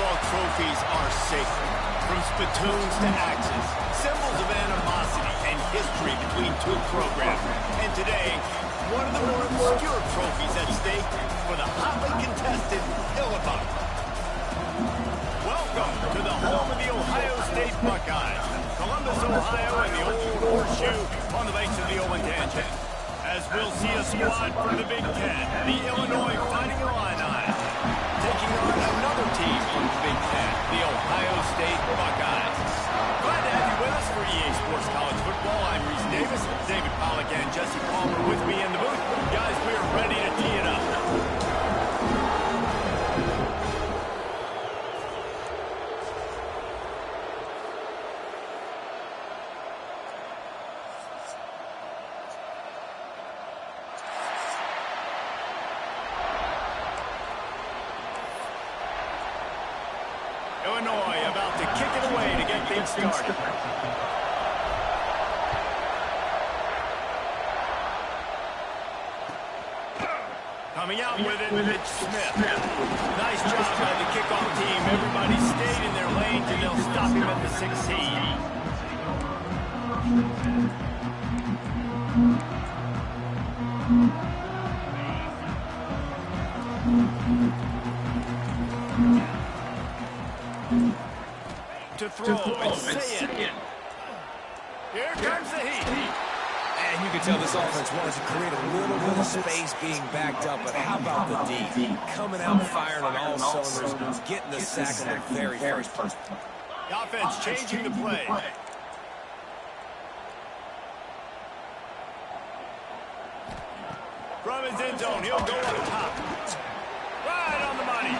football trophies are sacred. From spittoons to axes, symbols of animosity and history between two programs. And today, one of the more obscure trophies at stake for the hotly contested Illinois. Welcome to the home of the Ohio State Buckeyes, Columbus, Ohio, and the Old Horseshoe on the banks of the Olentangy. As we'll see a squad from the Big Ten, the Illinois Fighting Illini, taking on another team from the Big Ten, the Ohio State Buckeyes. Glad to have you with us for EA Sports College Football. I'm Reese Davis, David Pollack, and Jesse Palmer with me in the booth. Guys, we are ready to tee it up. Illinois about to kick it away to get things started. Coming out with it, it's Smith. Nice job by the kickoff team. Everybody stayed in their lanes, and they'll stop him at the 16. To throw, and say it. Here comes the heat. And you can tell this offense wanted to create a little bit of space being backed up, but how about the D? Coming out firing on all cylinders, getting the sack on the very first person. The offense changing the play. From his end zone, he'll go on top. Right on the money.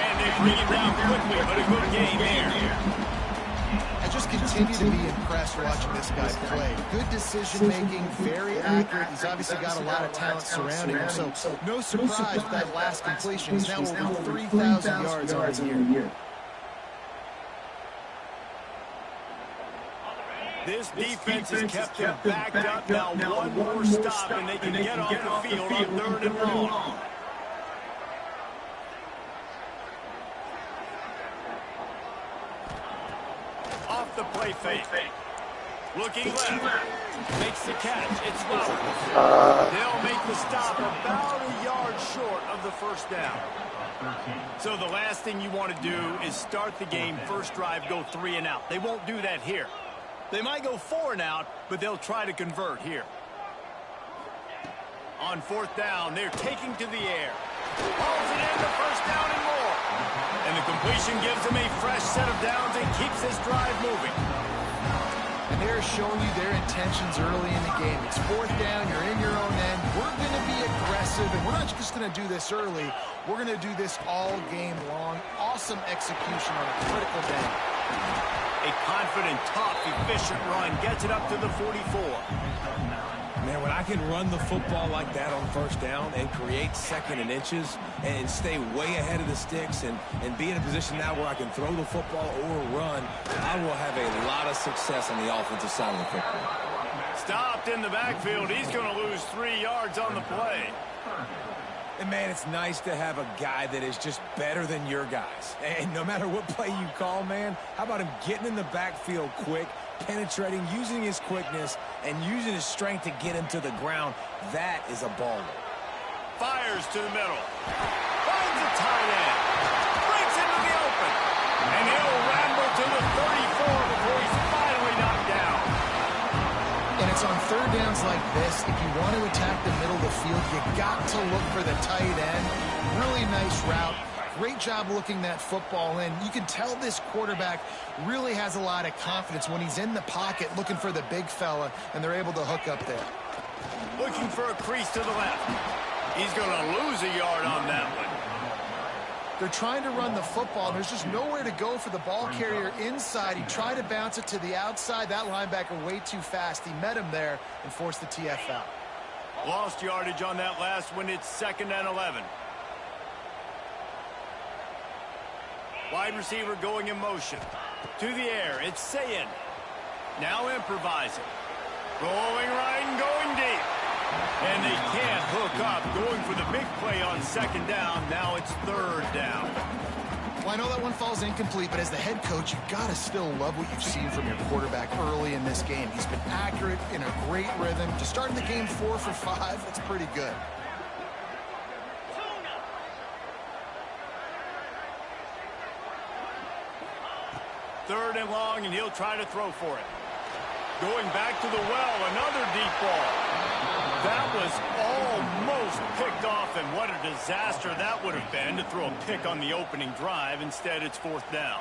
And they bring him down quickly, but a good game here. I just continue to be impressed watching this guy play. Good decision-making, very accurate. He's obviously got a lot of talent surrounding him, so no surprise with that last completion. He's now over 3,000 yards on the year. This defense has kept them backed up. Now one more stop, and they can get off the field on 3rd and long. Off the play fake. Looking left. Makes the catch. It's Flowers. They'll make the stop about a yard short of the first down. So the last thing you want to do is start the game, first drive, go 3 and out. They won't do that here. They might go 4 and out, but they'll try to convert here. On 4th down, they're taking to the air. Hauls it in, the first down and more. And the completion gives them a fresh set of downs and keeps this drive moving. And they're showing you their intentions early in the game. It's 4th down, you're in your own end. We're going to be aggressive, and we're not just going to do this early. We're going to do this all game long. Awesome execution on a critical day. A confident, tough, efficient run gets it up to the 44. Man, when I can run the football like that on 1st down and create 2nd and inches and stay way ahead of the sticks and be in a position now where I can throw the football or run, I will have a lot of success on the offensive side of the football. Stopped in the backfield. He's going to lose 3 yards on the play. And, man, it's nice to have a guy that is just better than your guys. And no matter what play you call, man, how about him getting in the backfield quick, penetrating, using his quickness, and using his strength to get him to the ground? That is a baller. Fires to the middle. Finds a tight end. Breaks into the open. And he'll ramble to the 34 before he's finally knocked down. And it's on 3rd downs like this. If you want to attack the middle of the field, you got to look for the tight end. Really nice route. Great job looking that football in. You can tell this quarterback really has a lot of confidence when he's in the pocket looking for the big fella, and they're able to hook up there. Looking for a crease to the left. He's going to lose a yard on that one. They're trying to run the football. There's just nowhere to go for the ball carrier inside. He tried to bounce it to the outside. That linebacker way too fast. He met him there and forced the TFL. Lost yardage on that last one. It's 2nd and 11. Wide receiver going in motion. To the air, it's Sayin. Now improvising. Rolling right and going deep. And they can't hook up. Going for the big play on 2nd down. Now it's 3rd down. Well, I know that one falls incomplete, but as the head coach, you've got to still love what you've seen from your quarterback early in this game. He's been accurate, in a great rhythm. To start the game 4 for 5, that's pretty good. Third and long, and he'll try to throw for it. Going back to the well, another deep ball. That was almost picked off, and what a disaster that would have been to throw a pick on the opening drive. Instead, it's 4th down.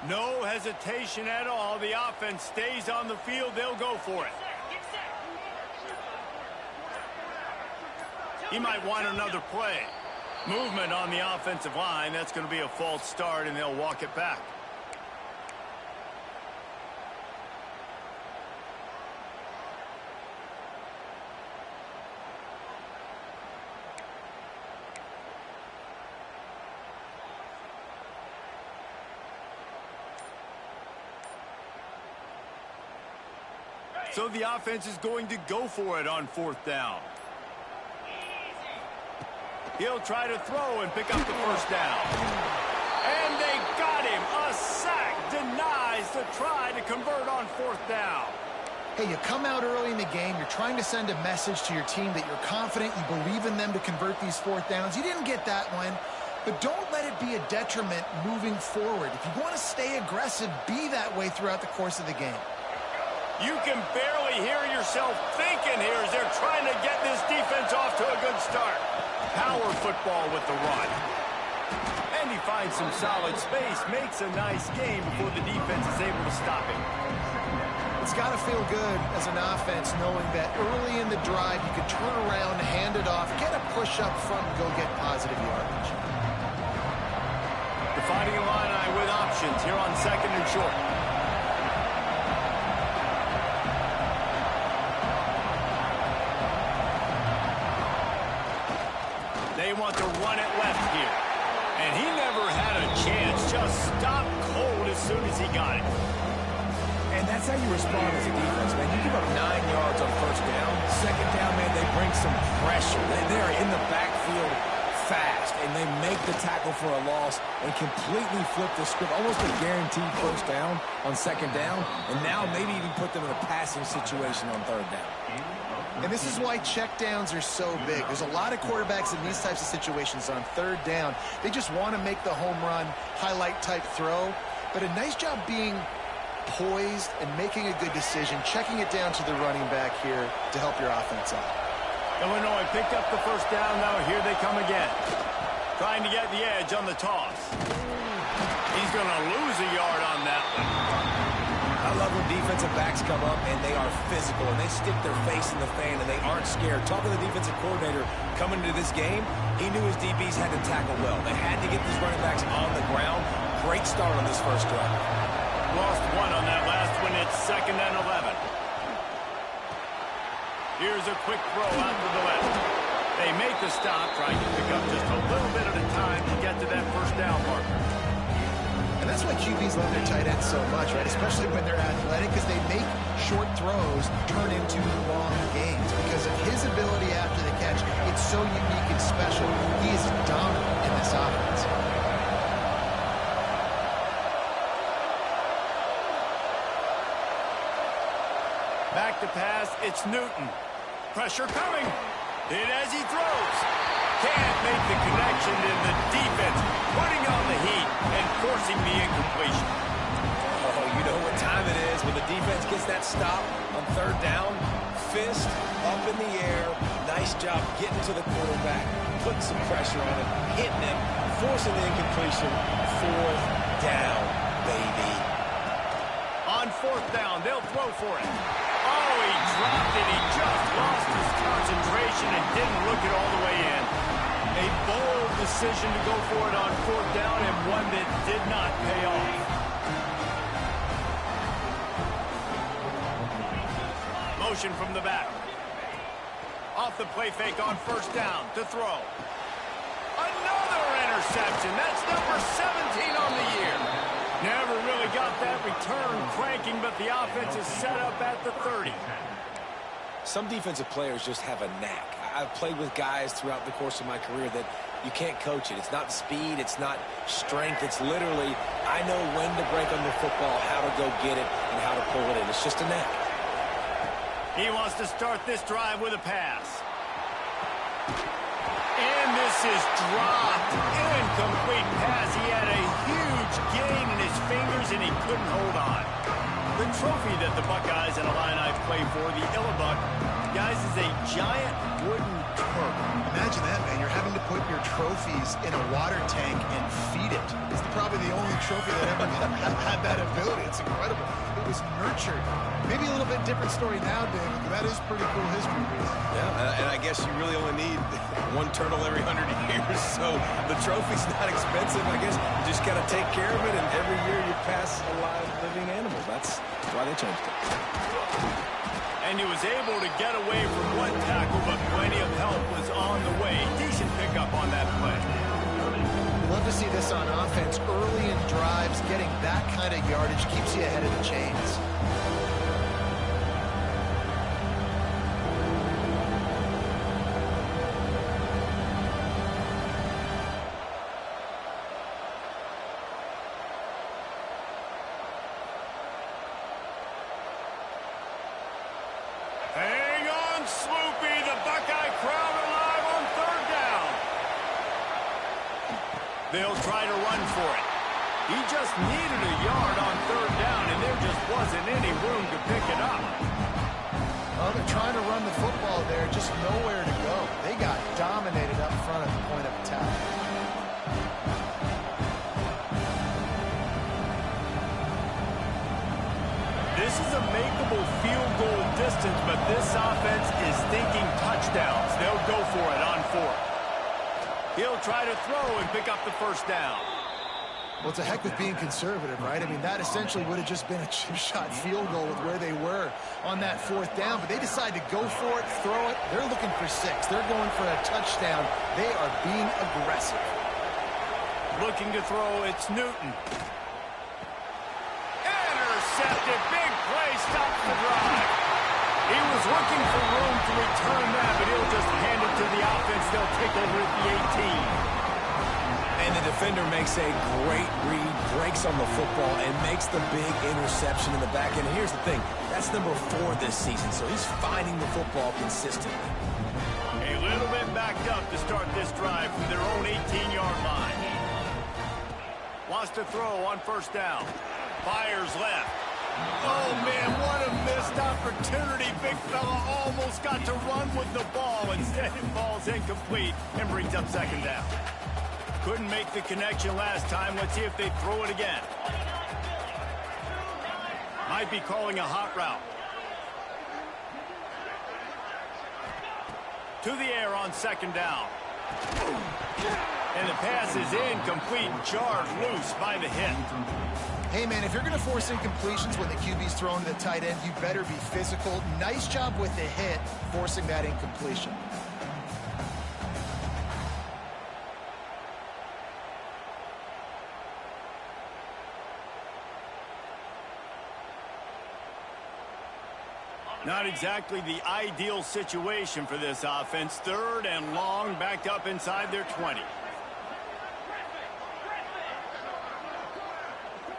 No hesitation at all. The offense stays on the field. They'll go for it. He might want another play. Movement on the offensive line. That's going to be a false start, and they'll walk it back. So the offense is going to go for it on 4th down. He'll try to throw and pick up the first down. And they got him. A sack denies the try to convert on 4th down. Hey, you come out early in the game, you're trying to send a message to your team that you're confident, you believe in them to convert these 4th downs. You didn't get that one, but don't let it be a detriment moving forward. If you want to stay aggressive, be that way throughout the course of the game. You can barely hear yourself thinking here as they're trying to get this defense off to a good start. Power football with the run. And he finds some solid space, makes a nice game before the defense is able to stop him. It's got to feel good as an offense knowing that early in the drive you can turn around, hand it off, get a push up front, and go get positive yardage. Defining Illini with options here on 2nd and short. They want to run it left here. And he never had a chance. Just stopped cold as soon as he got it. And that's how you respond as a defense, man. You give up 9 yards on 1st down. 2nd down, man, they bring some pressure. They're in the backfield fast, and they make the tackle for a loss and completely flip the script. Almost a guaranteed 1st down on 2nd down, and now maybe even put them in a passing situation on 3rd down. And this is why checkdowns are so big. There's a lot of quarterbacks in these types of situations on 3rd down. They just want to make the home run, highlight type throw. But a nice job being poised and making a good decision, checking it down to the running back here to help your offense out. Illinois picked up the 1st down. Now here they come again. Trying to get the edge on the toss. He's going to lose a yard on that one. I love when defensive backs come up and they are physical and they stick their face in the fan and they aren't scared. Talking to the defensive coordinator coming into this game, he knew his DBs had to tackle well. They had to get these running backs on the ground. Great start on this 1st drive. Lost 1 on that last one. It's 2nd and 11. Here's a quick throw out to the left. They make the stop, trying to pick up just a little bit at a time to get to that 1st down marker. And that's why QBs love their tight ends so much, right? Especially when they're athletic, because they make short throws turn into long gains. Because of his ability after the catch, it's so unique and special. He is dominant in this offense. Back to pass, it's Newton. Pressure coming. Hit as he throws. Can't make the connection to the defense, putting on the heat and forcing the incompletion. Oh, you know what time it is when the defense gets that stop on 3rd down. Fist up in the air. Nice job getting to the quarterback, putting some pressure on him, hitting him, forcing the incompletion. 4th down, baby. On 4th down, they'll throw for it. Oh, he dropped it. He just lost his concentration and didn't look it all the way in. A bold decision to go for it on 4th down and one that did not pay off. Motion from the back. Off the play fake on first down to throw. Another interception. That's number 17 on the year. Never really got that return cranking, but the offense is set up at the 30. Some defensive players just have a knack. I've played with guys throughout the course of my career that you can't coach it. It's not speed. It's not strength. It's literally, I know when to break on the football, how to go get it, and how to pull it in. It's just a knack. He wants to start this drive with a pass. And this is dropped. Incomplete pass. He had a huge gain in his fingers, and he couldn't hold on. The trophy that the Buckeyes and Illini play for, the Illibuck, guys, is a giant wooden turtle. Imagine that, man. You're having to put your trophies in a water tank and feed it. It's probably the only trophy that ever had that ability. It's incredible. It was nurtured. Maybe a little bit different story now, David, but that is pretty cool history. Yeah, and I guess you really only need one turtle every 100 years, so the trophy's not expensive. I guess you just got to take care of it, and every year you pass a live living animal. That's why they changed it. And he was able to get away from one tackle, but plenty of help was on the way. Decent pickup on that play. We love to see this on offense. Early in drives, getting that kind of yardage keeps you ahead of the chains. Hang on, Sloopy. The Buckeye crowd alive on third down. They'll try to run for it. He just needed a yard on third down, and there just wasn't any room to pick it up. Oh, they're trying to run the football there, just nowhere to go. They got dominated up front at the point of attack. This is a makeable field goal distance, but this offense is thinking touchdowns. They'll go for it on fourth. He'll try to throw and pick up the first down. Well, it's a heck with being conservative, right? I mean, that essentially would have just been a chip shot field goal with where they were on that fourth down, but they decide to go for it, throw it. They're looking for 6. They're going for a touchdown. They are being aggressive. Looking to throw, it's Newton. Intercepted, big play, stops the drive. He was looking for room to return that, but he'll just hand it to the offense. They'll take over at the 18. And the defender makes a great read, breaks on the football, and makes the big interception in the back end. And here's the thing, that's number 4 this season, so he's finding the football consistently. A little bit backed up to start this drive from their own 18-yard line. Wants to throw on first down. Fires left. Oh, man, what a missed opportunity. Big fella almost got to run with the ball. Instead, it falls incomplete and brings up second down. Couldn't make the connection last time. Let's see if they throw it again. Might be calling a hot route. To the air on second down. And the pass is incomplete, jarred loose by the hit. Hey, man, if you're going to force incompletions when the QB's thrown to the tight end, you better be physical. Nice job with the hit, forcing that incompletion. Not exactly the ideal situation for this offense. Third and long, backed up inside their 20.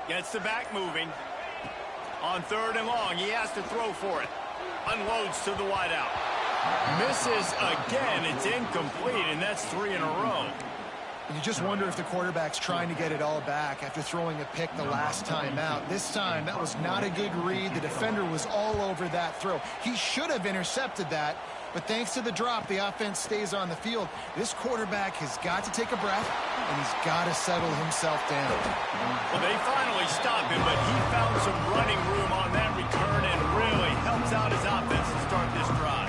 Gets the back moving. On third and long, he has to throw for it. Unloads to the wideout. Misses again. It's incomplete, and that's 3 in a row. You just wonder if the quarterback's trying to get it all back after throwing a pick the last time out. This time, that was not a good read. The defender was all over that throw. He should have intercepted that, but thanks to the drop, the offense stays on the field. This quarterback has got to take a breath, and he's got to settle himself down. Well, they finally stop him, but he found some running room on that return and really helps out his offense to start this drive.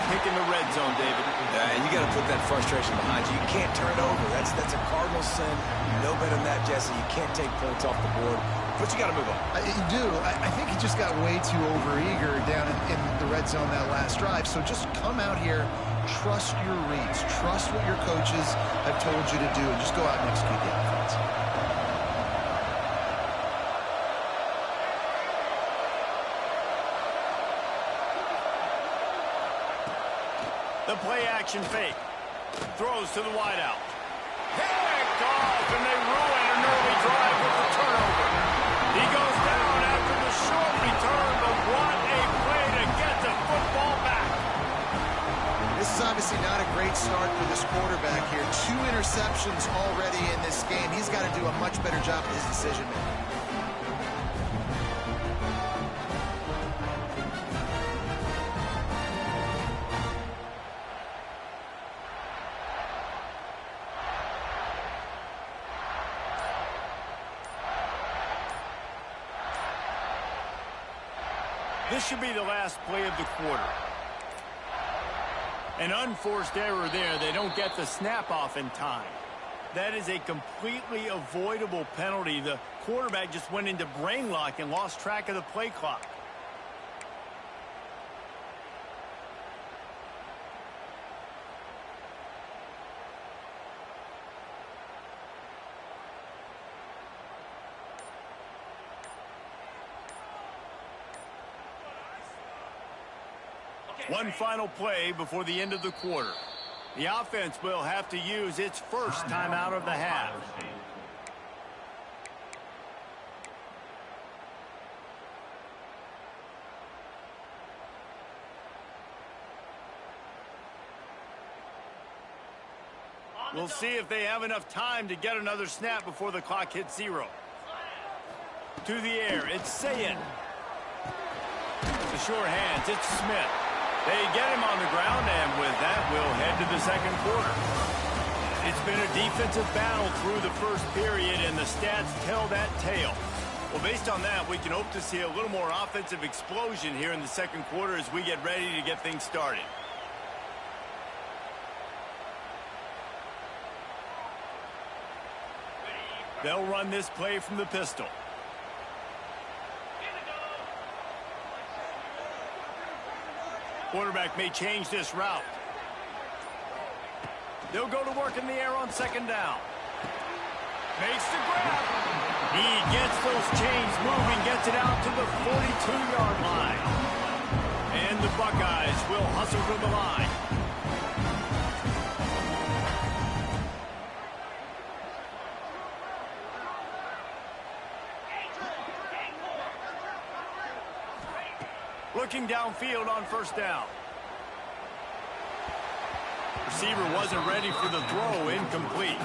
pick in the red zone, David. And you got to put that frustration behind you. You can't turn it over. That's a cardinal sin. No better than that, Jesse. You can't take points off the board. But you got to move on. You do. I think he just got way too overeager down in the red zone that last drive. So just come out here, trust your reads, trust what your coaches have told you to do, and just go out and execute the offense. The play-action fake. Throws to the wideout. Picked off, and they ruin an early drive with the turnover. He goes down after the short return, but what a play to get the football back. This is obviously not a great start for this quarterback here. 2 interceptions already in this game. He's got to do a much better job of his decision-making. This should be the last play of the quarter. An unforced error there. They don't get the snap off in time. That is a completely avoidable penalty. The quarterback just went into brain lock and lost track of the play clock. One final play before the end of the quarter. The offense will have to use its first timeout of the half. We'll see if they have enough time to get another snap before the clock hits 0. To the air, it's Sayin. The short hands, it's Smith. They get him on the ground, and with that, we'll head to the second quarter. It's been a defensive battle through the first period, and the stats tell that tale. Well, based on that, we can hope to see a little more offensive explosion here in the second quarter as we get ready to get things started. They'll run this play from the pistol. Quarterback may change this route. They'll go to work in the air on second down. Makes the grab. He gets those chains moving, gets it out to the 42-yard line. And the Buckeyes will hustle to the line. Looking downfield on first down. Receiver wasn't ready for the throw, incomplete.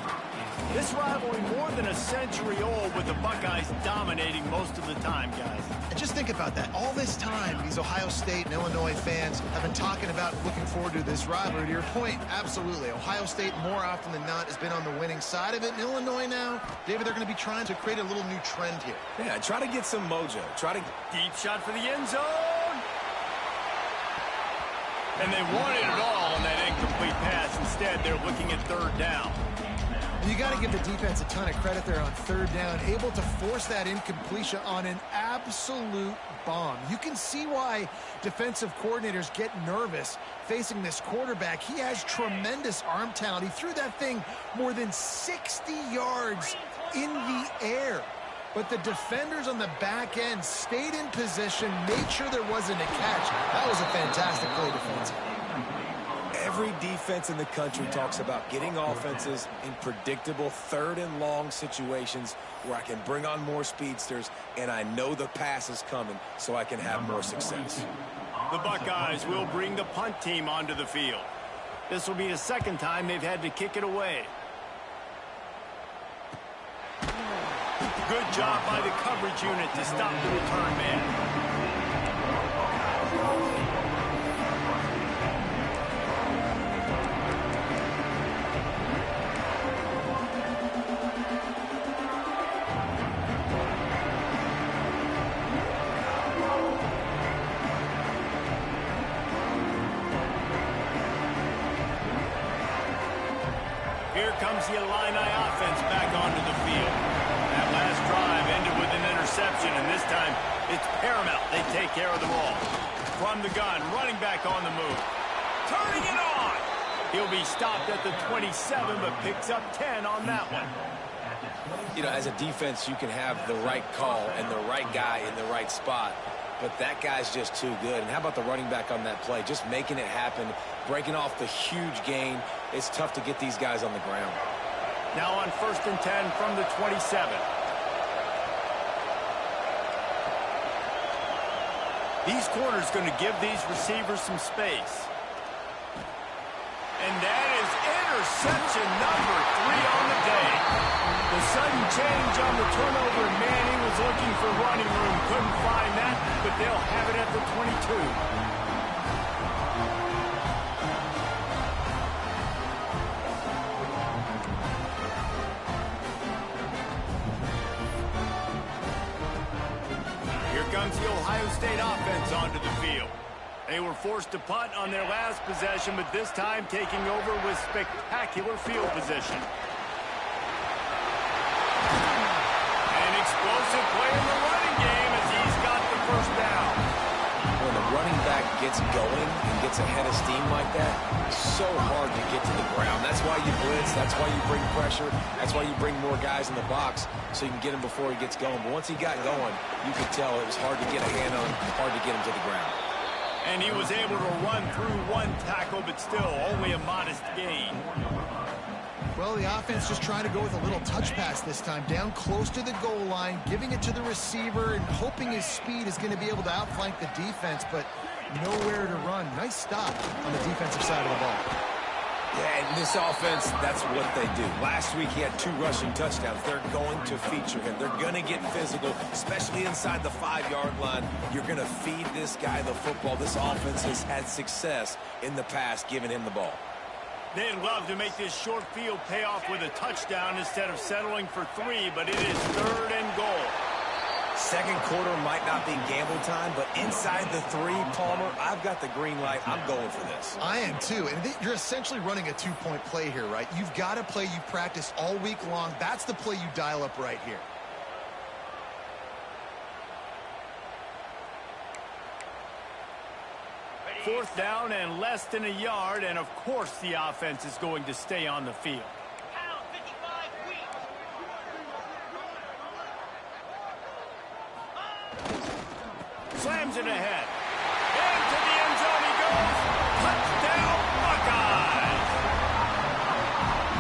This rivalry more than a century old with the Buckeyes dominating most of the time, guys. And just think about that. All this time, these Ohio State and Illinois fans have been talking about looking forward to this rivalry. To your point, absolutely. Ohio State, more often than not, has been on the winning side of it. In Illinois now, David, they're going to be trying to create a little new trend here. Yeah, try to get some mojo. Try to... Deep shot for the end zone. And they wanted it all on that incomplete pass. Instead, they're looking at third down. You got to give the defense a ton of credit there on third down, able to force that incompletion on an absolute bomb. You can see why defensive coordinators get nervous facing this quarterback. He has tremendous arm talent. He threw that thing more than 60 yards in the air. But the defenders on the back end stayed in position, made sure there wasn't a catch. That was a fantastic play defensively. Every defense in the country talks about getting offenses in predictable third and long situations where I can bring on more speedsters and I know the pass is coming so I can have more success. The Buckeyes will bring the punt team onto the field. This will be the second time they've had to kick it away. Good job by the coverage unit to stop the return man. Here comes the Illini offense back onto the field. That last drive ended with an interception, and this time it's paramount they take care of the ball. From the gun, running back on the move. Turning it on! He'll be stopped at the 27, but picks up 10 on that one. You know, as a defense, you can have the right call and the right guy in the right spot. But that guy's just too good. And how about the running back on that play? Just making it happen, breaking off the huge gain. It's tough to get these guys on the ground. Now on 1st and 10 from the 27. These corners going to give these receivers some space. And that is interception number 3 on the day. The sudden change on the turnover, Manning was looking for running room. Couldn't find that, but they'll have it at the 22. Here comes the Ohio State offense onto the field. They were forced to punt on their last possession, but this time taking over with spectacular field position. An explosive play in the running game as he's got the first down. When the running back gets going and gets ahead of steam like that, it's so hard to get to the ground. That's why you blitz. That's why you bring pressure. That's why you bring more guys in the box so you can get him before he gets going. But once he got going, you could tell it was hard to get a hand on him, hard to get him to the ground. And he was able to run through one tackle, but still only a modest gain. Well, the offense just trying to go with a little touch pass this time, down close to the goal line, giving it to the receiver and hoping his speed is going to be able to outflank the defense, but nowhere to run. Nice stop on the defensive side of the ball. Yeah, and this offense, that's what they do. Last week, he had 2 rushing touchdowns. They're going to feature him. They're going to get physical, especially inside the 5-yard line. You're going to feed this guy the football. This offense has had success in the past giving him the ball. They'd love to make this short field pay off with a touchdown instead of settling for 3, but it is 3rd and goal. Second quarter might not be gamble time, but inside the 3, Palmer, I've got the green light. I'm going for this. I am too, and you're essentially running a 2-point play here, right? You've got a play you've practiced all week long. That's the play you dial up right here. Fourth down and less than a yard, and of course the offense is going to stay on the field. Slams it ahead. Into the end zone he goes. Touchdown, Buckeyes!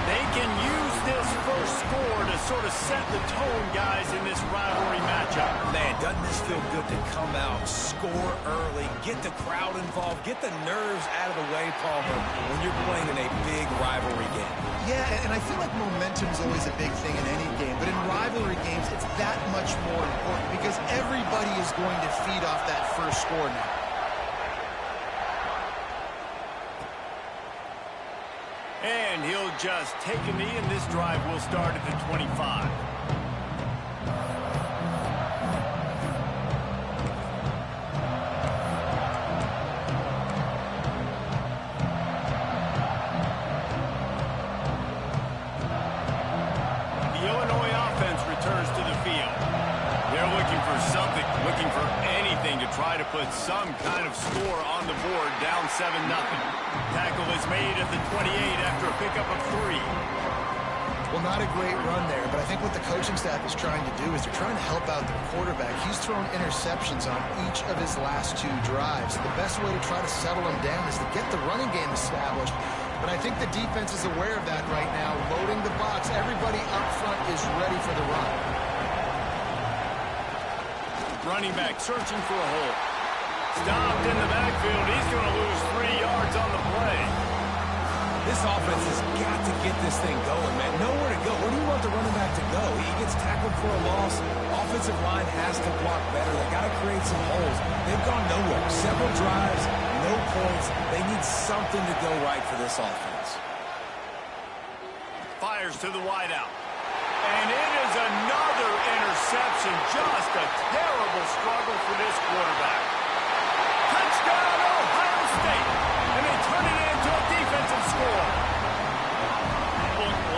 They can use this first score to sort of set the tone, guys, in this rivalry matchup. Man, doesn't this feel good to come out, score early, get the crowd involved, get the nerves out of the way, Palmer, when you're playing in a big rivalry game. Yeah, and I feel like momentum is always a big thing in any game, but in rivalry games, it's that much more important because everybody is going to feed off that first score now. And he'll just take a knee, and this drive will start at the 25. Try to put some kind of score on the board, down 7-0. Tackle is made at the 28 after a pickup of 3. Well, not a great run there, but I think what the coaching staff is trying to do is they're trying to help out their quarterback. He's thrown interceptions on each of his last 2 drives. The best way to try to settle him down is to get the running game established. But I think the defense is aware of that right now, loading the box. Everybody up front is ready for the run. Running back searching for a hole. Stopped in the backfield. He's going to lose 3 yards on the play. This offense has got to get this thing going, man. Nowhere to go. Where do you want the running back to go? He gets tackled for a loss. Offensive line has to block better. They got to create some holes. They've gone nowhere. Several drives, no points. They need something to go right for this offense. Fires to the wideout. And it is another interception. Just a terrible struggle for this quarterback. Touchdown, Ohio State. And they turn it into a defensive score. Well,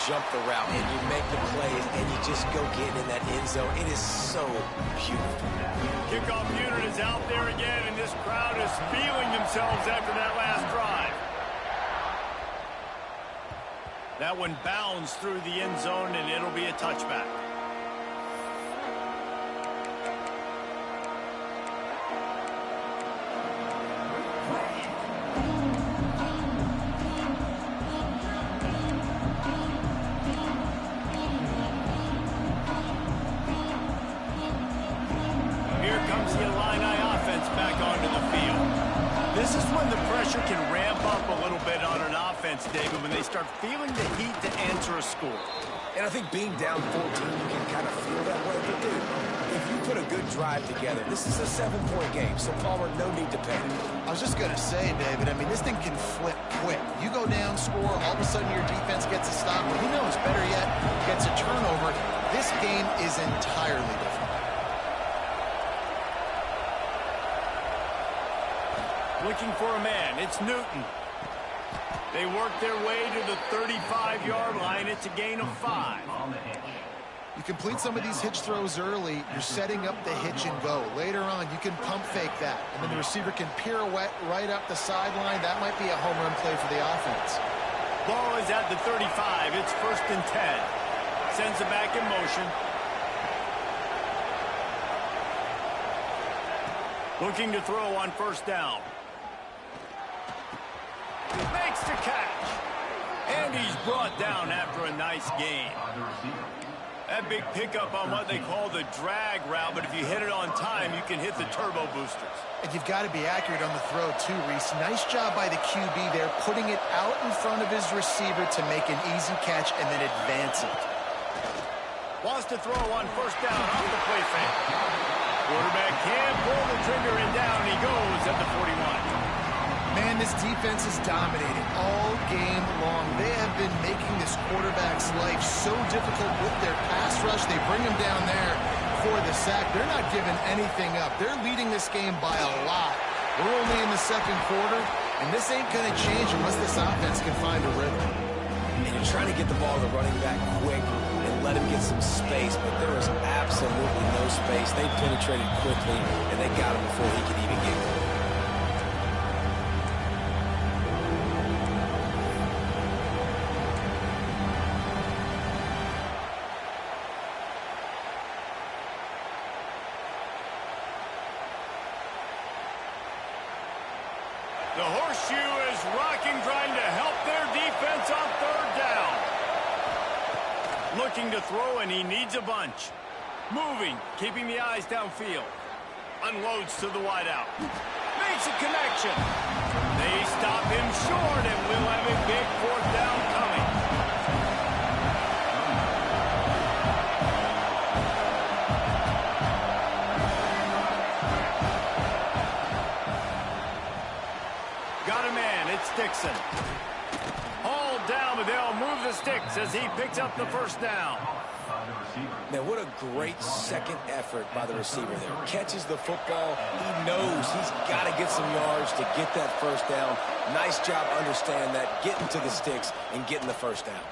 jump the route and you make the plays and you just go get in that end zone. It is so beautiful. Kickoff unit is out there again, and this crowd is feeling themselves after that last drive. That one bounds through the end zone, and it'll be a touchback. Here comes the Illini offense back onto the field. This is when the pressure can ramp up a little bit on an offense, David, when they start feeling the heat to answer a score. And I think being down 14, you can kind of feel that way. But, dude, if you put a good drive together, this is a 7-point game, so, Palmer, no need to panic. I was just going to say, David, I mean, this thing can flip quick. You go down, score, all of a sudden your defense gets a stop. Or who knows, better yet, gets a turnover. This game is entirely different. Looking for a man. It's Newton. They work their way to the 35-yard line. It's a gain of 5. You complete some of these hitch throws early, you're setting up the hitch and go. Later on, you can pump fake that, and then the receiver can pirouette right up the sideline. That might be a home run play for the offense. Ball is at the 35. It's 1st and 10. Sends it back in motion. Looking to throw on 1st down. Makes the catch. And he's brought down after a nice gain. That big pickup on what they call the drag route, but if you hit it on time, you can hit the turbo boosters. And you've got to be accurate on the throw, too, Reese. Nice job by the QB there, putting it out in front of his receiver to make an easy catch and then advance it. Wants to throw on 1st down off the play fake. Quarterback can't pull the trigger and down he goes at the 41. Man, this defense is dominating all game long. They have been making this quarterback's life so difficult with their pass rush. They bring him down there for the sack. They're not giving anything up. They're leading this game by a lot. We're only in the 2nd quarter, and this ain't going to change unless this offense can find a rhythm. And you're trying to get the ball to the running back quick and let him get some space, but there was absolutely no space. They penetrated quickly, and they got him before he could even get going. The horseshoe is rocking, trying to help their defense on 3rd down. Looking to throw, and he needs a bunch. Moving, keeping the eyes downfield. Unloads to the wideout. Makes a connection. They stop him short, and we'll have a big 4th down coming. Got a man, it's Dixon. Hauled down, but they'll move the sticks as he picks up the 1st down. Man, what a great second effort by the receiver there. Catches the football. He knows he's got to get some yards to get that 1st down. Nice job understanding that, getting to the sticks and getting the 1st down.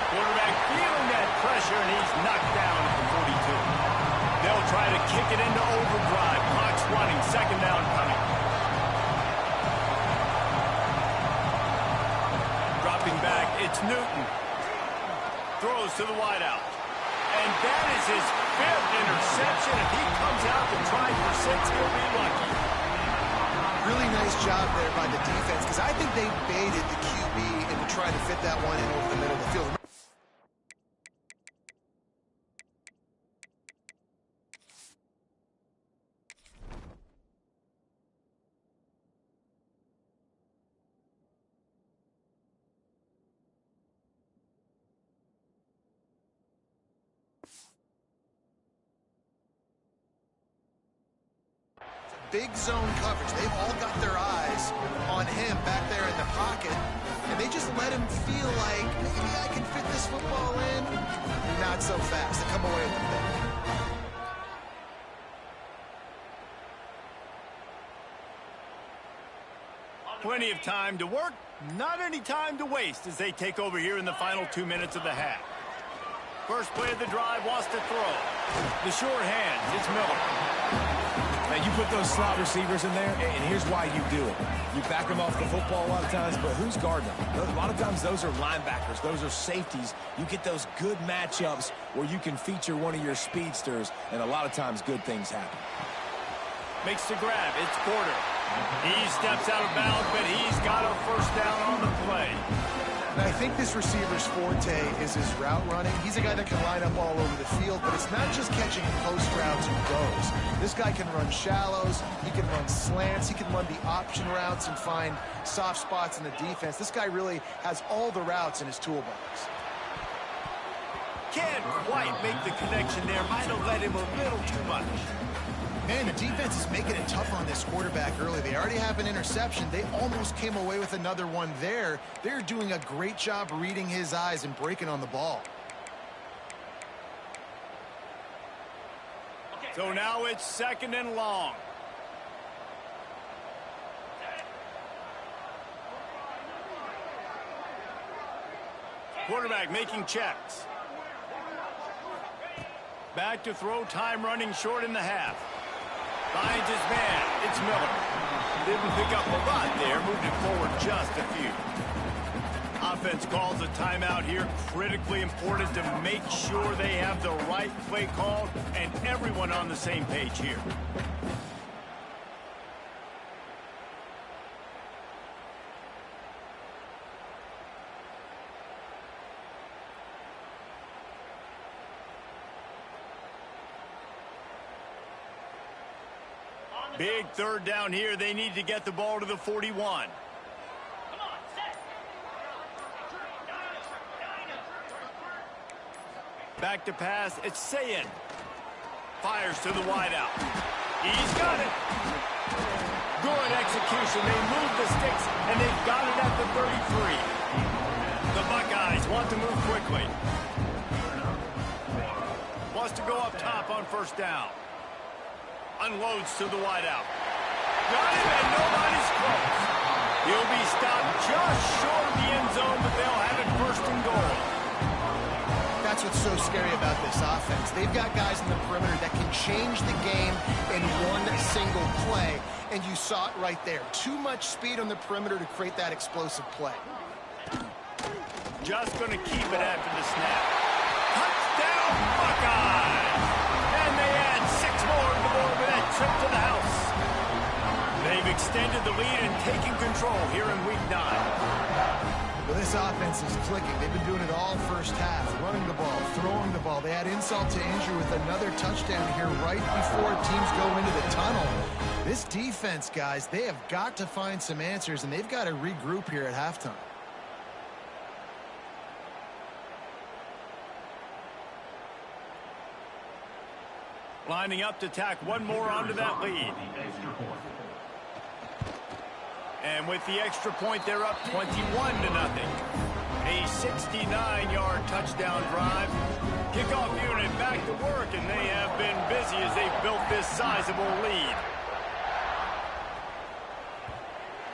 Quarterback feeling that pressure, and he's knocked down at the 42. They'll try to kick it into overdrive. Clock's running, 2nd down coming. Dropping back, it's Newton. Throws to the wideout. And that is his 5th interception. If he comes out to try for 6, he'll be lucky. Really nice job there by the defense, because I think they baited the QB into trying to fit that one in over the middle of the field. Big zone coverage. They've all got their eyes on him back there in the pocket, and they just let him feel like, maybe I can fit this football in. Not so fast. They come away with the pick. Plenty of time to work, not any time to waste as they take over here in the final 2 minutes of the half. First play of the drive wants to throw. The short hands, it's Miller. Now, you put those slot receivers in there, and here's why you do it. You back them off the football a lot of times, but who's guarding them? A lot of times those are linebackers. Those are safeties. You get those good matchups where you can feature one of your speedsters, and a lot of times good things happen. Makes the grab. It's Porter. He steps out of bounds, but he's got a first down on the play. And I think this receiver's forte is his route running. He's a guy that can line up all over the field, but it's not just catching post routes and goes. This guy can run shallows, he can run slants, he can run the option routes and find soft spots in the defense. This guy really has all the routes in his toolbox. Can't quite make the connection there. Might have let him a little too much. Man, the defense is making it tough on this quarterback early. They already have an interception. They almost came away with another one there. They're doing a great job reading his eyes and breaking on the ball. So now it's 2nd and long. Quarterback making checks. Back to throw, time running short in the half. Finds his man. It's Miller. Didn't pick up a lot there. Moved it forward just a few. Offense calls a timeout here. Critically important to make sure they have the right play called and everyone on the same page here. Big 3rd down here. They need to get the ball to the 41. Back to pass. It's Sayin. Fires to the wideout. He's got it. Good execution. They move the sticks, and they've got it at the 33. The Buckeyes want to move quickly. Wants to go up top on 1st down. Unloads to the wideout. Got him, and nobody's close. He'll be stopped just short of the end zone, but they'll have it 1st and goal. That's what's so scary about this offense. They've got guys in the perimeter that can change the game in one single play, and you saw it right there. Too much speed on the perimeter to create that explosive play. Just going to keep it after the snap. Touchdown, Buckeyes! And they add 6 more to the board with that trip to the house. They've extended the lead and taken control here in Week 9. Well, this offense is clicking. They've been doing it all first half, running the ball, throwing the ball. They add insult to injury with another touchdown here right before teams go into the tunnel. This defense, guys, they have got to find some answers, and they've got to regroup here at halftime. Lining up to tack one more onto that lead. And with the extra point, they're up 21-0. A 69-yard touchdown drive. Kickoff unit back to work, and they have been busy as they've built this sizable lead.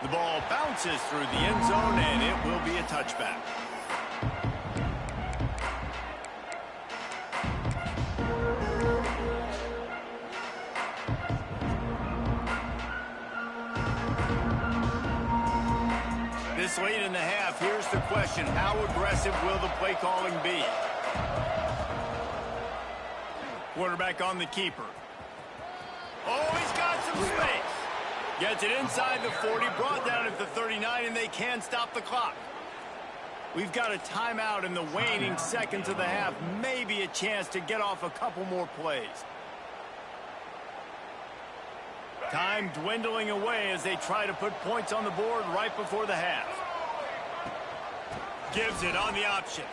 The ball bounces through the end zone, and it will be a touchback. This late in the half, here's the question. How aggressive will the play calling be? Quarterback on the keeper. Oh, he's got some space. Gets it inside the 40, brought down at the 39, and they can stop the clock. We've got a timeout in the waning seconds of the half. Maybe a chance to get off a couple more plays. Time dwindling away as they try to put points on the board right before the half. Gives it on the option.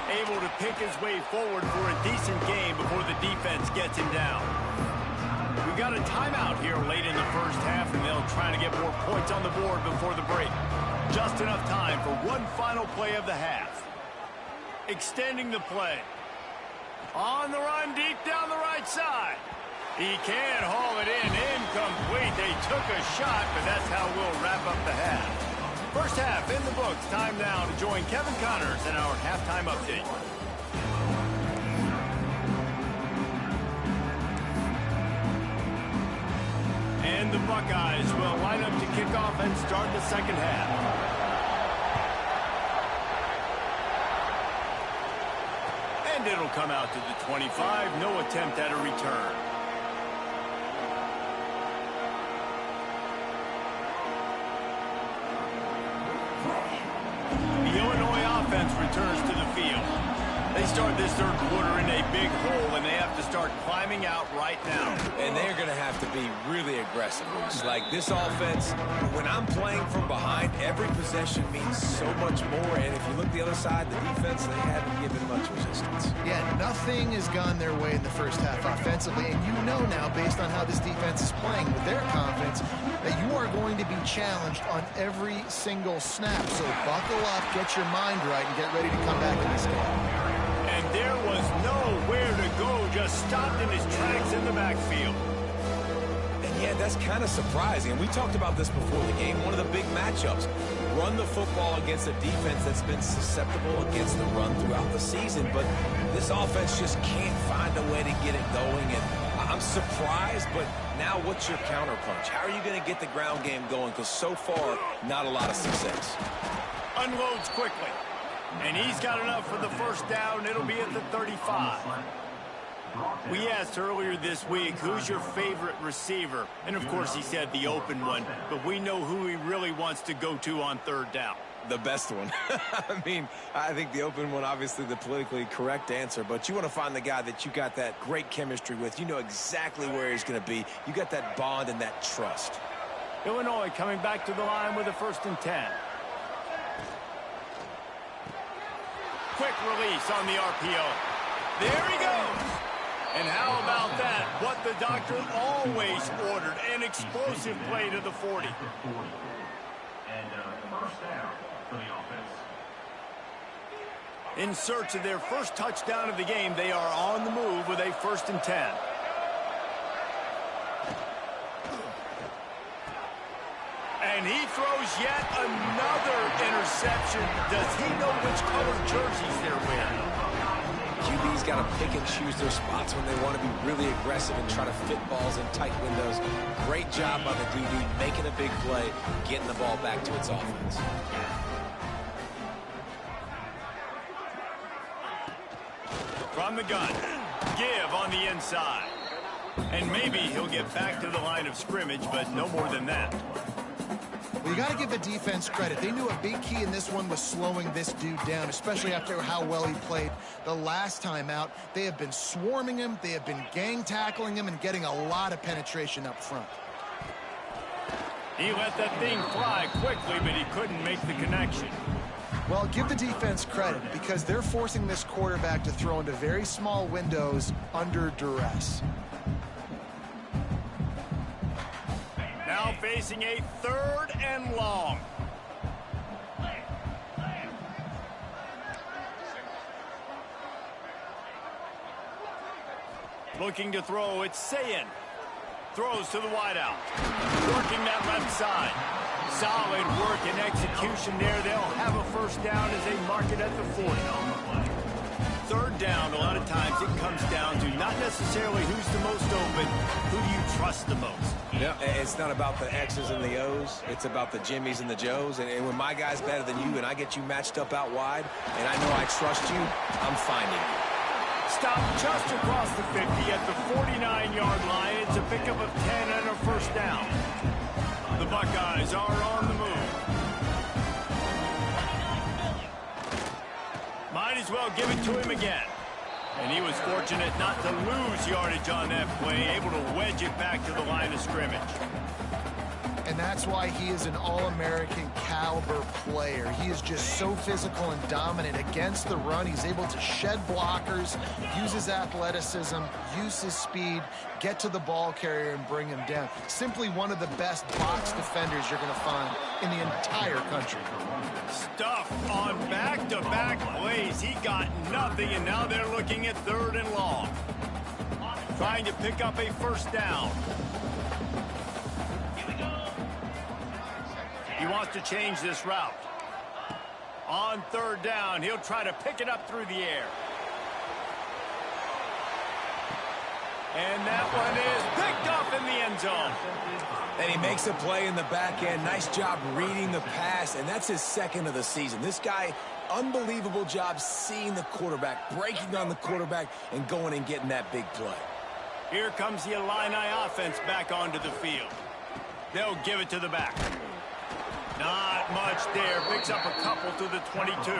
Able to pick his way forward for a decent game before the defense gets him down. We've got a timeout here late in the first half, and they'll try to get more points on the board before the break. Just enough time for one final play of the half. Extending the play. On the run, deep down the right side. He can't haul it in. Incomplete. They took a shot, but that's how we'll wrap up the half. First half in the books. Time now to join Kevin Connors in our halftime update. And the Buckeyes will line up to kick off and start the second half. And it'll come out to the 25. No attempt at a return. The Illinois offense returns to the field. They start this third quarter in a big hole, and they have to start climbing out right now. And they're going to have to be really aggressive. Like this offense, when I'm playing from behind, every possession means so much more. And if you look the other side, the defense, they haven't given much resistance. Yeah, nothing has gone their way in the first half offensively. And you know now, based on how this defense is playing with their confidence, that you are going to be challenged on every single snap. So buckle up, get your mind right, and get ready to come back in this game. And there was nowhere to go, just stopped in his tracks in the backfield. And yeah, that's kind of surprising. We talked about this before the game. One of the big matchups. Run the football against a defense that's been susceptible against the run throughout the season. But this offense just can't find a way to get it going. And I'm surprised, but now what's your counterpunch? How are you going to get the ground game going? Because so far, not a lot of success. Unloads quickly. And he's got enough for the first down. It'll be at the 35. We asked earlier this week, who's your favorite receiver? And, of course, he said the open one. But we know who he really wants to go to on third down. The best one. I mean, I think the open one, obviously the politically correct answer. But you want to find the guy that you got that great chemistry with. You know exactly where he's going to be. You got that bond and that trust. Illinois coming back to the line with a 1st and 10. Quick release on the RPO. There he goes. And how about that? What the doctor always ordered. An explosive play to the 40. And first down for the offense. In search of their first touchdown of the game, they are on the move with a 1st and 10. And he throws yet another interception. Does he know which color jerseys they're wearing? QB's got to pick and choose their spots when they want to be really aggressive and try to fit balls in tight windows. Great job by the DB, making a big play, getting the ball back to its offense. From the gun, give on the inside. And maybe he'll get back to the line of scrimmage, but no more than that. Well, you got to give the defense credit. They knew a big key in this one was slowing this dude down, especially after how well he played the last time out. They have been swarming him. They have been gang tackling him and getting a lot of penetration up front. He let that thing fly quickly, but he couldn't make the connection. Well, give the defense credit because they're forcing this quarterback to throw into very small windows under duress. Now facing a 3rd and long. Looking to throw, it's Sayin. Throws to the wideout. Working that left side. Solid work and execution there. They'll have a first down as they mark it at the 40. 3rd down, a lot of times it comes down to not necessarily who's the most open, who do you trust the most? Yeah, it's not about the X's and the O's. It's about the Jimmies and the Joes. And when my guy's better than you and I get you matched up out wide and I know I trust you, I'm finding you. Stop just across the 50 at the 49-yard line. It's a pickup of 10 and a first down. The Buckeyes are on the move. Might as well give it to him again. And he was fortunate not to lose yardage on that play, able to wedge it back to the line of scrimmage. And that's why he is an All-American caliber player. He is just so physical and dominant against the run. He's able to shed blockers, use his athleticism, use his speed, get to the ball carrier and bring him down. Simply one of the best box defenders you're going to find in the entire country. Stuff on back-to-back plays. He got nothing, and now they're looking at 3rd and long. Trying to pick up a first down. He wants to change this route. On third down, he'll try to pick it up through the air. And that one is picked off in the end zone. And he makes a play in the back end. Nice job reading the pass, and that's his second of the season. This guy, unbelievable job seeing the quarterback, breaking on the quarterback, and going and getting that big play. Here comes the Illini offense back onto the field. They'll give it to the back. Not much there. Picks up a couple to the 22.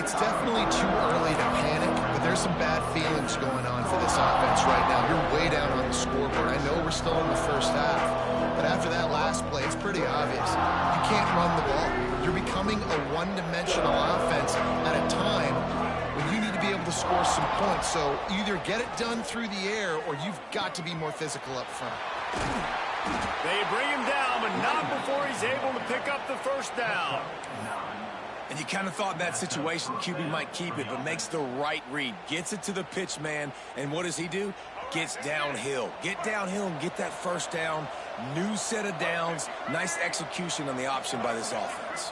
It's definitely too early to panic, but there's some bad feelings going on for this offense right now. You're way down on the scoreboard. I know we're still in the first half, but after that last play, it's pretty obvious. You can't run the ball. You're becoming a one-dimensional offense at a time when you need to be able to score some points. So either get it done through the air or you've got to be more physical up front. They bring him down, but not before he's able to pick up the first down. And you kind of thought in that situation QB might keep it, but makes the right read. Gets it to the pitch man, and what does he do? Gets downhill. Get downhill and get that first down. New set of downs. Nice execution on the option by this offense.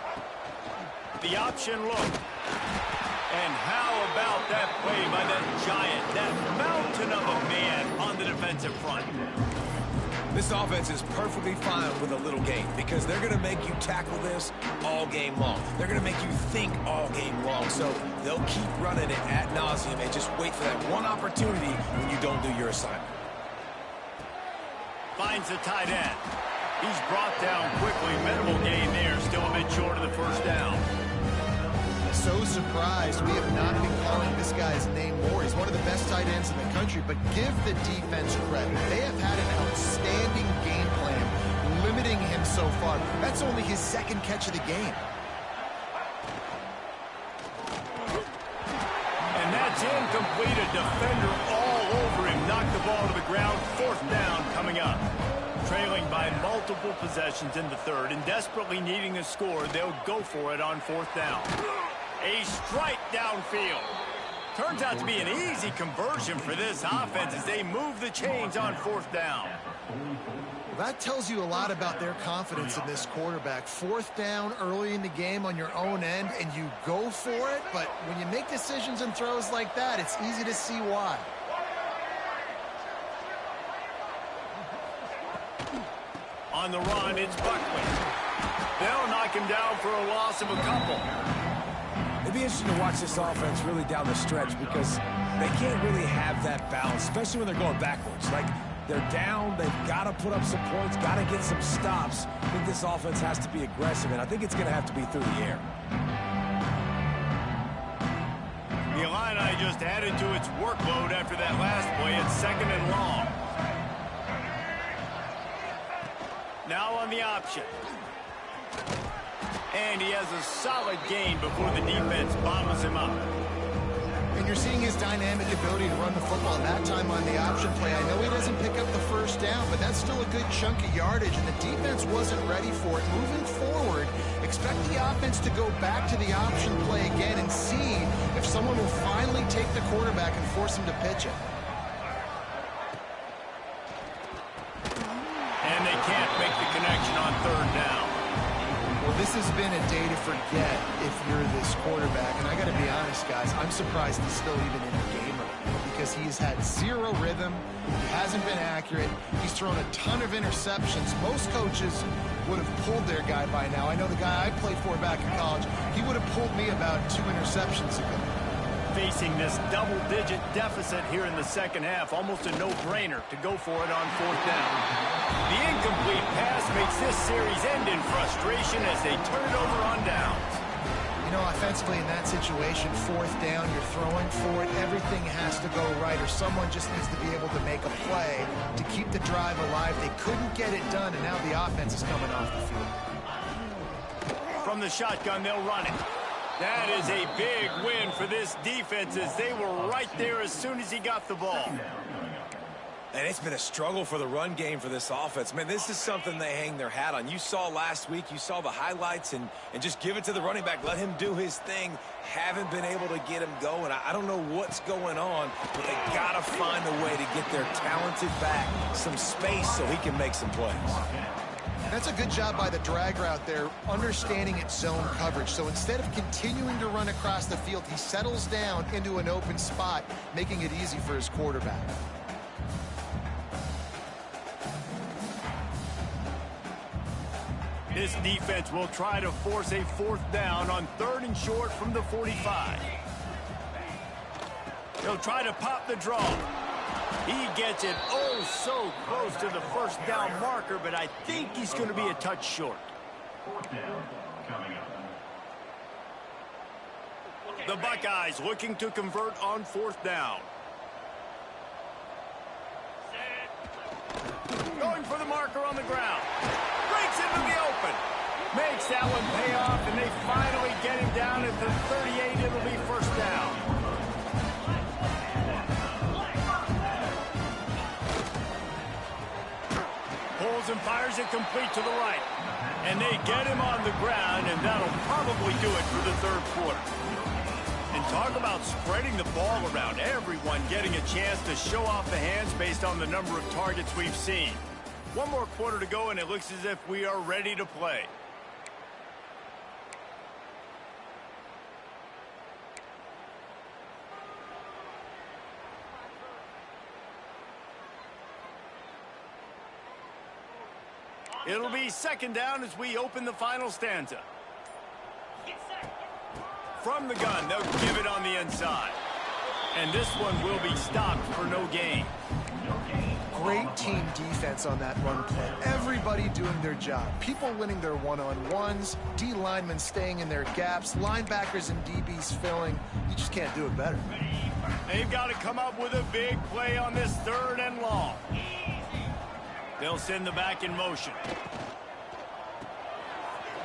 The option look. And how about that play by that giant, that mountain of a man on the defensive front? This offense is perfectly fine with a little game because they're going to make you tackle this all game long. They're going to make you think all game long. So they'll keep running it ad nauseum and just wait for that one opportunity when you don't do your assignment. Finds the tight end. He's brought down quickly. Minimal gain there. Still a bit short of the first down. So surprised we have not been calling this guy's name more. He's one of the best tight ends in the country, but give the defense credit. They have had an outstanding game plan, limiting him so far. That's only his second catch of the game. And that's incomplete. A defender all over him. Knocked the ball to the ground. Fourth down coming up. Trailing by multiple possessions in the third and desperately needing a score, they'll go for it on fourth down. A strike downfield. Turns out to be an easy conversion for this offense as they move the chains on fourth down. Well, that tells you a lot about their confidence in this quarterback. Fourth down early in the game on your own end, and you go for it, but when you make decisions and throws like that, it's easy to see why. On the run, it's Buckley. They'll knock him down for a loss of a couple. It'd be interesting to watch this offense really down the stretch because they can't really have that balance, especially when they're going backwards. Like, they're down, they've got to put up some points, got to get some stops. I think this offense has to be aggressive, and I think it's going to have to be through the air. The Illini just added to its workload after that last play. It's second and long. Now on the option. And he has a solid gain before the defense bombs him up. And you're seeing his dynamic ability to run the football. That time on the option play, I know he doesn't pick up the first down, but that's still a good chunk of yardage, and the defense wasn't ready for it. Moving forward, expect the offense to go back to the option play again and see if someone will finally take the quarterback and force him to pitch it. And they can't make the connection on third down. Well, this has been a day to forget if you're this quarterback. And I got to be honest, guys, I'm surprised he's still even in the game right now because he's had zero rhythm. He hasn't been accurate. He's thrown a ton of interceptions. Most coaches would have pulled their guy by now. I know the guy I played for back in college, he would have pulled me about 2 interceptions ago. Facing this double-digit deficit here in the second half, almost a no-brainer to go for it on fourth down. The incomplete pass makes this series end in frustration as they turn it over on downs. You know, offensively in that situation, fourth down, you're throwing for it. Everything has to go right, or someone just needs to be able to make a play to keep the drive alive. They couldn't get it done, and now the offense is coming off the field. From the shotgun, they'll run it. That is a big win for this defense as they were right there as soon as he got the ball. And it's been a struggle for the run game for this offense. Man, this is something they hang their hat on. You saw last week, you saw the highlights, and just give it to the running back. Let him do his thing. Haven't been able to get him going. I don't know what's going on, but they got to find a way to get their talented back some space so he can make some plays. That's a good job by the drag route there, understanding its zone coverage. So instead of continuing to run across the field, he settles down into an open spot, making it easy for his quarterback. This defense will try to force a 4th down on 3rd and short from the 45. He'll try to pop the draw. He gets it oh so close to the 1st down marker, but I think he's going to be a touch short. 4th down coming up. The Buckeyes looking to convert on 4th down. Going for the marker on the ground. Breaks into the open. Makes that one pay off, and they finally get him down at the 38. It'll be 1st down. Pulls and fires it complete to the right. And they get him on the ground, and that'll probably do it for the 3rd quarter. And talk about spreading the ball around. Everyone getting a chance to show off the hands based on the number of targets we've seen. One more quarter to go, and it looks as if we are ready to play. It'll be 2nd down as we open the final stanza. From the gun, they'll give it on the inside. And this one will be stopped for no gain. Great team defense on that run play. Everybody doing their job. People winning their one-on-ones, D linemen staying in their gaps, linebackers and DBs filling. You just can't do it better. They've got to come up with a big play on this 3rd and long. They'll send the back in motion.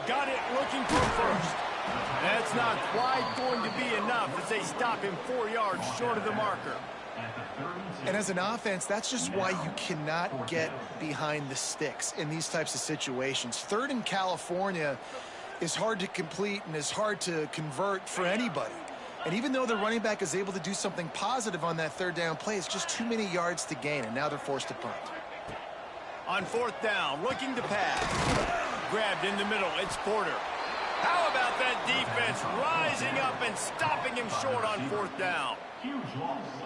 Got it looking for 1st. That's not quite going to be enough as they stop him 4 yards short of the marker. And as an offense, that's just why you cannot get behind the sticks in these types of situations. 3rd in California is hard to complete and is hard to convert for anybody. And even though the running back is able to do something positive on that 3rd down play, it's just too many yards to gain, and now they're forced to punt. On 4th down, looking to pass. Grabbed in the middle, it's Porter. How about that defense rising up and stopping him short on 4th down?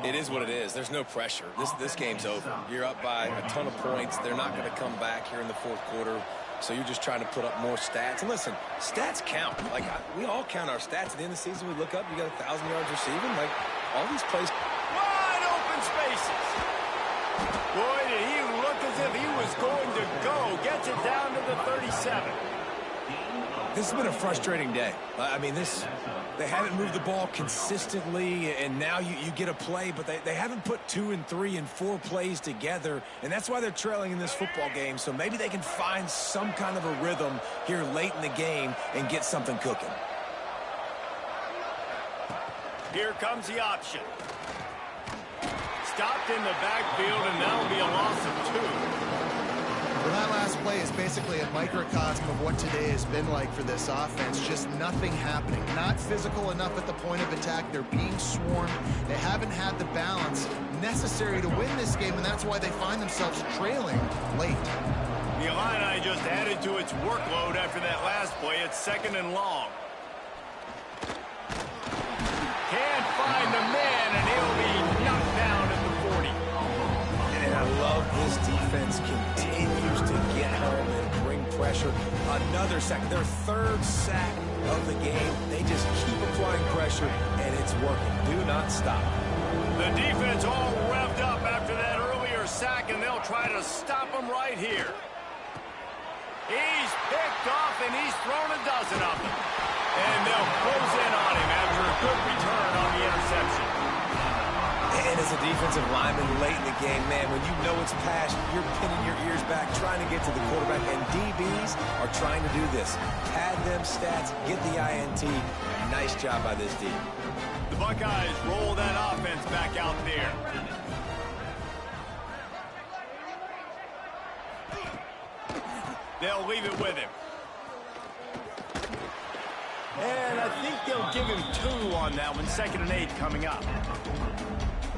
It is what it is. There's no pressure. This game's over. You're up by a ton of points. They're not going to come back here in the 4th quarter. So you're just trying to put up more stats. And listen, stats count. Like, we all count our stats. At the end of the season, we look up, you got 1,000 yards receiving. Like, all these plays. Wide open spaces. Boy, did he look as if he was going to go. Gets it down to the 37. This has been a frustrating day. I mean, they haven't moved the ball consistently, and now you get a play, but they haven't put 2 and 3 and 4 plays together, and that's why they're trailing in this football game. So maybe they can find some kind of a rhythm here late in the game and get something cooking. Here comes the option. Stopped in the backfield, and that'll be a loss of 2. Well, that last play is basically a microcosm of what today has been like for this offense. Just nothing happening. Not physical enough at the point of attack. They're being swarmed. They haven't had the balance necessary to win this game, and that's why they find themselves trailing late. The Illini just added to its workload after that last play. It's 2nd and long. Can't find the man, and he'll be knocked down at the 40. And I love this defense continues to get home and bring pressure. Another sack, their 3rd sack of the game. They just keep applying pressure, and it's working. Do not stop. The defense all revved up after that earlier sack, and they'll try to stop him right here. He's picked off, and he's thrown a dozen of them. And they'll close in on him after a good return on the interception. And as a defensive lineman late in the game, man, when you know it's past, you're pinning your ears back, trying to get to the quarterback, and DBs are trying to do this. Pad them stats, get the INT. Nice job by this D. The Buckeyes roll that offense back out there. They'll leave it with him. And I think they'll give him 2 on that one. 2nd and 8 coming up.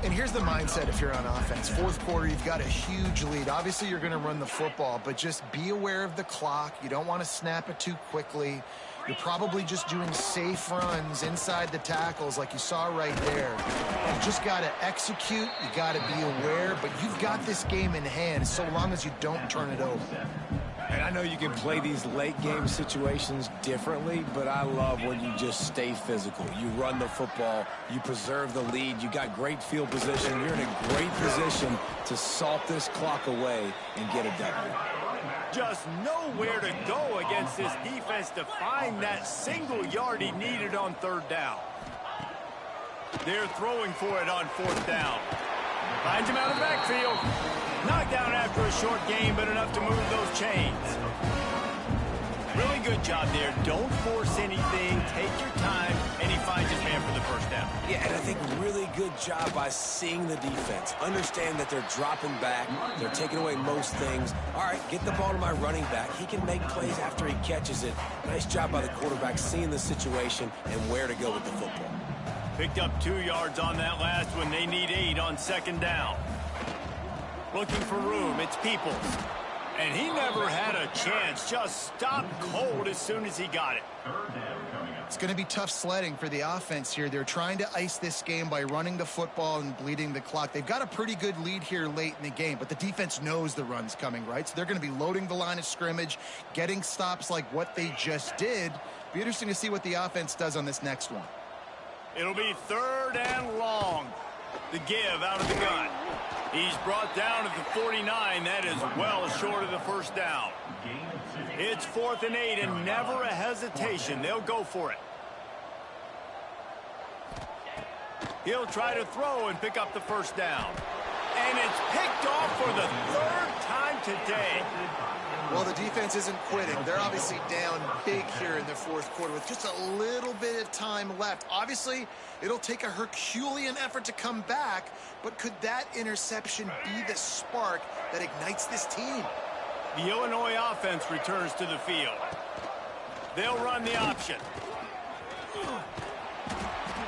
And here's the mindset if you're on offense. 4th quarter, you've got a huge lead. Obviously, you're going to run the football, but just be aware of the clock. You don't want to snap it too quickly. You're probably just doing safe runs inside the tackles like you saw right there. You just got to execute. You got to be aware, but you've got this game in hand so long as you don't turn it over. And I know you can play these late-game situations differently, but I love when you just stay physical. You run the football, you preserve the lead, you got great field position, you're in a great position to salt this clock away and get a W. Just nowhere to go against this defense to find that single yard he needed on 3rd down. They're throwing for it on 4th down. Finds him out of the backfield. Knocked down after a short game, but enough to move those chains. Really good job there. Don't force anything. Take your time, and he finds his man for the 1st down. Yeah, and I think really good job by seeing the defense. Understand that they're dropping back. They're taking away most things. All right, get the ball to my running back. He can make plays after he catches it. Nice job by the quarterback seeing the situation and where to go with the football. Picked up 2 yards on that last one. They need 8 on 2nd down. Looking for room. It's Peoples. And he never had a chance. Just stopped cold as soon as he got it. It's going to be tough sledding for the offense here. They're trying to ice this game by running the football and bleeding the clock. They've got a pretty good lead here late in the game, but the defense knows the run's coming, right? So they're going to be loading the line of scrimmage, getting stops like what they just did. Be interesting to see what the offense does on this next one. It'll be 3rd and long. The give out of the gun. He's brought down at the 49. That is well short of the 1st down. It's 4th and 8 and never a hesitation. They'll go for it. He'll try to throw and pick up the 1st down. And it's picked off for the 3rd time today. Well, the defense isn't quitting. They're obviously down big here in the 4th quarter with just a little bit of time left. Obviously, it'll take a Herculean effort to come back, but could that interception be the spark that ignites this team? The Illinois offense returns to the field. They'll run the option.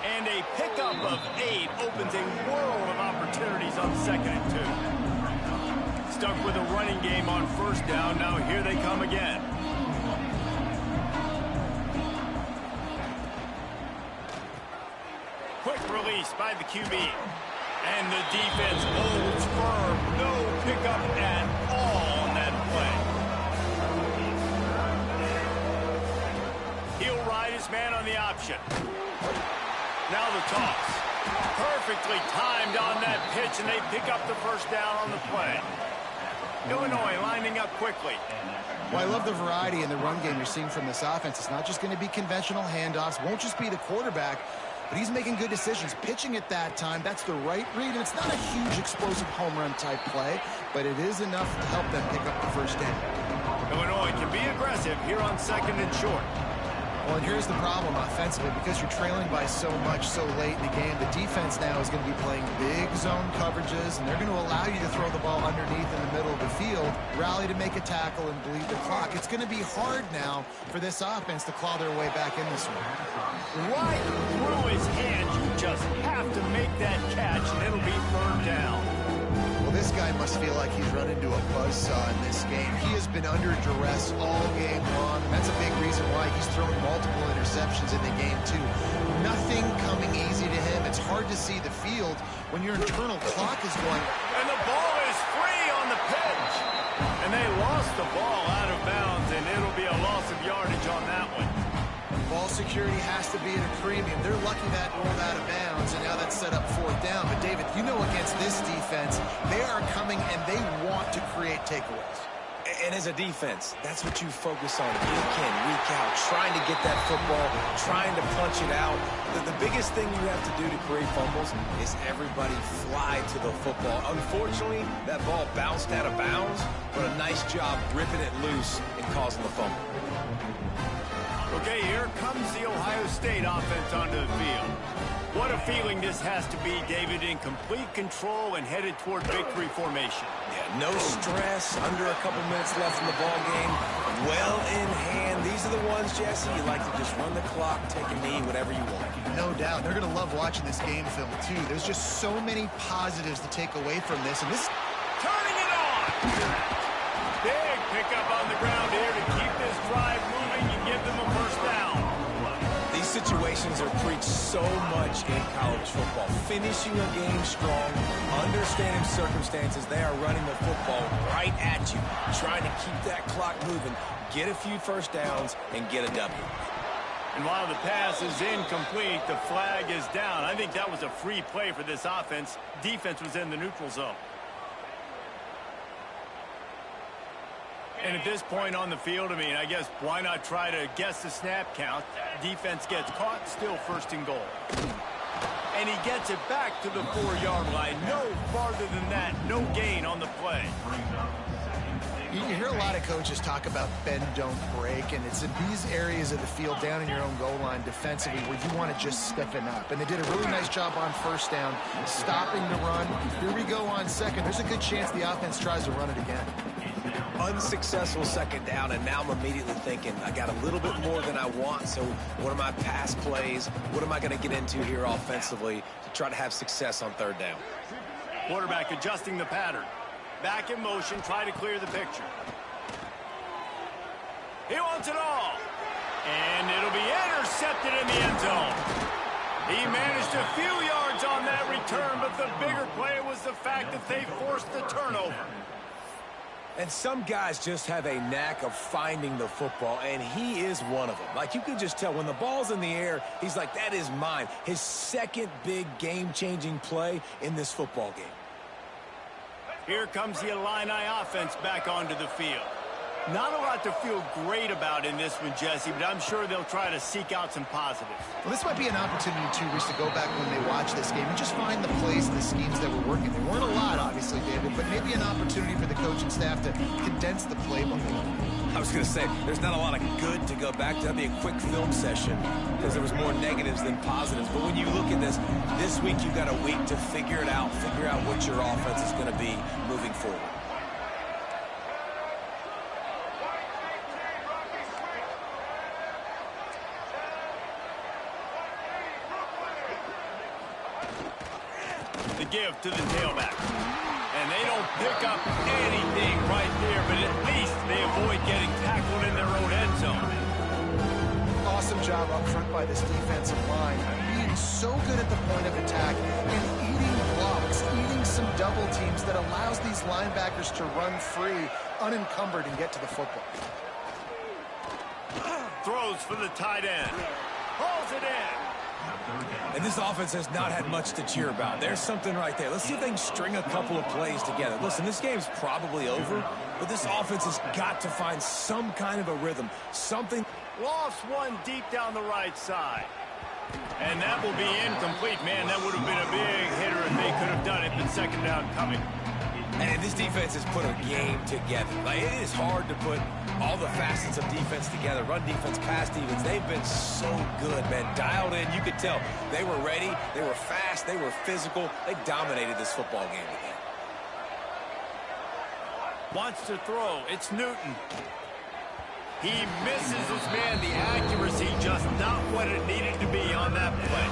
And a pickup of 8 opens a world of opportunities on 2nd and 2. Stuck with a running game on 1st down. Now here they come again. Quick release by the QB. And the defense holds firm. No pickup at all on that play. He'll ride his man on the option. Now the toss. Perfectly timed on that pitch, and they pick up the 1st down on the play. Illinois lining up quickly. Well, I love the variety in the run game you're seeing from this offense. It's not just going to be conventional handoffs. Won't just be the quarterback, but he's making good decisions. Pitching at that time, that's the right read, and it's not a huge explosive home run type play, but it is enough to help them pick up the 1st down. Illinois can be aggressive here on 2nd and short. Well, and here's the problem offensively. Because you're trailing by so much so late in the game, the defense now is going to be playing big zone coverages, and they're going to allow you to throw the ball underneath in the middle of the field, rally to make a tackle, and bleed the clock. It's going to be hard now for this offense to claw their way back in this one. Right through his hands. You just have to make that catch, and it'll be 3rd down. Well, this guy must feel like he's run into a buzzsaw in this game. He has been under duress all game long, and that's a big reason why he's thrown multiple interceptions in the game, too. Nothing coming easy to him. It's hard to see the field when your internal clock is going. And the ball is free on the pitch. And they lost the ball out of bounds, and it'll be a loss of yardage on that one. Ball security has to be at a premium. They're lucky that rolled out of bounds, and now that's set up 4th down. But, David, you know against this defense, they are coming and they want to create takeaways. And as a defense, that's what you focus on week in, week out, trying to get that football, trying to punch it out. The biggest thing you have to do to create fumbles is everybody fly to the football. Unfortunately, that ball bounced out of bounds, but a nice job ripping it loose and causing the fumble. Okay, here comes the Ohio State offense onto the field. What a feeling this has to be, David, in complete control and headed toward victory formation. Yeah, no stress, under a couple minutes left in the ball game, well in hand. These are the ones, Jesse, you like to just run the clock, take a knee, whatever you want. No doubt. They're going to love watching this game film, too. There's just so many positives to take away from this. And this Turning it on! Big pickup on the ground here to keep this drive moving and give them a first down. These situations are preached so much in college football. Finishing a game strong, understanding circumstances. They are running the football right at you, trying to keep that clock moving, get a few first downs, and get a W. And while the pass is incomplete, the flag is down. I think that was a free play for this offense. Defense was in the neutral zone. And at this point on the field, I mean, I guess why not try to guess the snap count? Defense gets caught, still first and goal. And he gets it back to the 4-yard line. No farther than that. No gain on the play. You hear a lot of coaches talk about bend, don't break, and it's in these areas of the field down in your own goal line defensively where you want to just stiffen up. And they did a really nice job on first down, stopping the run. Here we go on second. There's a good chance the offense tries to run it again. Unsuccessful second down, and now I'm immediately thinking, I got a little bit more than I want, so what are my pass plays? What am I going to get into here offensively to try to have success on third down? Quarterback adjusting the pattern. Back in motion, try to clear the picture. He wants it all. And it'll be intercepted in the end zone. He managed a few yards on that return, but the bigger play was the fact that they forced the turnover. And some guys just have a knack of finding the football, and he is one of them. Like, you could just tell when the ball's in the air, he's like, that is mine. His second big game-changing play in this football game. Here comes the Illini offense back onto the field. Not a lot to feel great about in this one, Jesse, but I'm sure they'll try to seek out some positives. Well, this might be an opportunity, too, Reese, to go back when they watch this game and just find the plays and the schemes that were working. There weren't a lot, obviously, David, but maybe an opportunity for the coaching staff to condense the playbook a little. I was going to say, there's not a lot of good to go back to. That'd be a quick film session because there was more negatives than positives. But when you look at this week you've got a week to figure it out, figure out what your offense is going to be moving forward. The give to the tailback. And they don't pick up anything right there, but at least they avoid getting tackled in their own end zone. Awesome job up front by this defensive line. Being so good at the point of attack and eating blocks, eating some double teams that allows these linebackers to run free, unencumbered, and get to the football. Throws for the tight end. Hauls it in. And this offense has not had much to cheer about. There's something right there. Let's see if they can string a couple of plays together. Listen, this game's probably over, but this offense has got to find some kind of a rhythm, something. Lost one deep down the right side. And that will be incomplete. Man, that would have been a big hitter if they could have done it, but second down coming. And this defense has put a game together. Like, it is hard to put all the facets of defense together. Run defense, pass defense. They've been so good, man. Dialed in. You could tell they were ready. They were fast. They were physical. They dominated this football game again. Wants to throw. It's Newton. He misses his man. The accuracy just not what it needed to be on that play.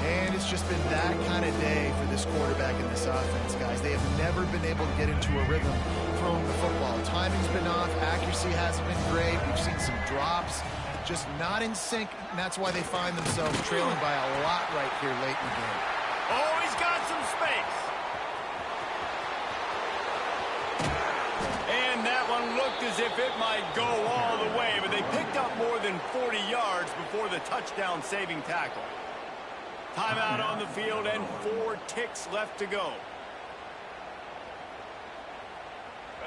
And it's just been that kind of day for this quarterback and this offense, guys. They have never been able to get into a rhythm throwing the football. Timing's been off. Accuracy hasn't been great. We've seen some drops. Just not in sync, and that's why they find themselves trailing by a lot right here late in the game. Oh, he's got some space. And that one looked as if it might go all the way, but they picked up more than 40 yards before the touchdown-saving tackle. Timeout on the field and 4 ticks left to go.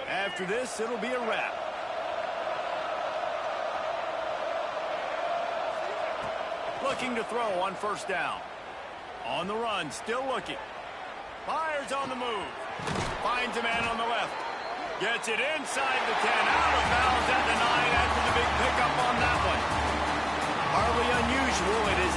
After this, it'll be a wrap. Looking to throw on first down. On the run, still looking. Fires on the move. Finds a man on the left. Gets it inside the 10, out of bounds at the 9 after the big pickup on that one. hardly unusual. It is